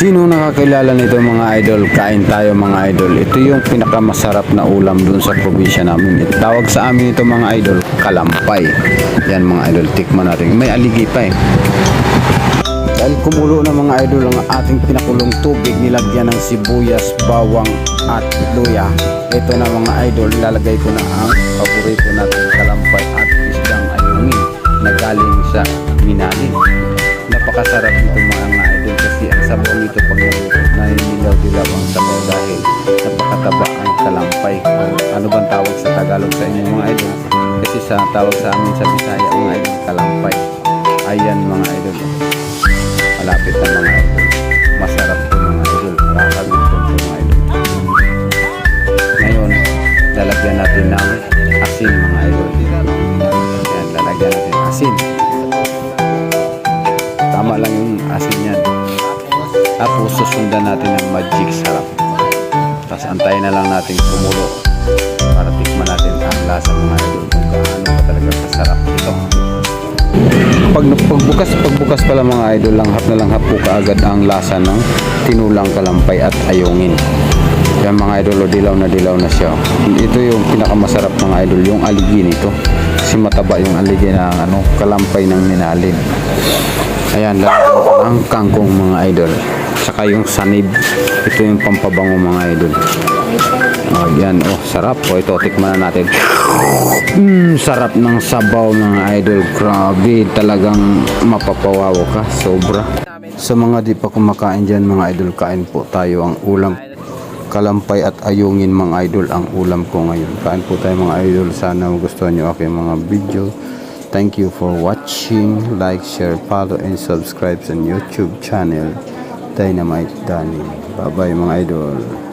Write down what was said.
Sino nakakilala nito mga idol? Kain tayo mga idol. Ito yung pinakamasarap na ulam dun sa probinsya namin. Tawag sa amin ito mga idol, kalampay. Yan mga idol, tikman natin. May aligi pa eh. Dahil kumulo na mga idol ang ating pinakulong tubig, nilagyan ng sibuyas, bawang at luya. Ito na mga idol, lalagay ko na ang paborito natin kalampay at isdang ayungin na galing sa Minalin. Napakasarap nito mga idol kasi ang sabaw nito pag naluto naninilaw-dilaw ang sabaw dahil napakataba ang kalampay. Ano bang tawag sa Tagalog sa inyo mga idol? Kasi sa tawag sa amin sa Bisaya mga idol, kalampay. Ayan mga idol, malapit na mga idol. Masarap po mga idol, nakakagutom po mga idol. Ngayon lalagyan natin ng asin mga idol. Ayan, lalagyan natin asin. Tama lang yung asin yan. Tapos susundan natin ng magic sarap. Tapos antayin na lang natin kumulo para tikman natin ang lasa mga idol kung gaano pa talaga kasarap ito. Pagbukas pala mga idol, langhap na langhap po kaagad ang lasa ng tinulang kalampay at ayungin. Yan mga idol, dilaw na siya. Ito yung pinakamasarap mga idol, yung aligi nito. Kasi mataba yung aligi ng kalampay ng Minalin. Ayan, lalagyan ang kangkong mga idol. Saka yung sanib. Ito yung pampabango mga idol. Ayan, sarap. Ito, tikman na natin. Sarap ng sabaw mga idol. Grabe, talagang mapapawaw ka. Sobra. Sa mga di pa kumakain dyan mga idol, kain po tayo ang ulam. Kalampay at ayungin mga idol ang ulam ko ngayon. Kain po tayo mga idol. Sana magustuhan nyo aking mga video. Thank you for watching. Like, share, follow, and subscribe sa YouTube channel Dynamite Danny. Bye bye mga idol.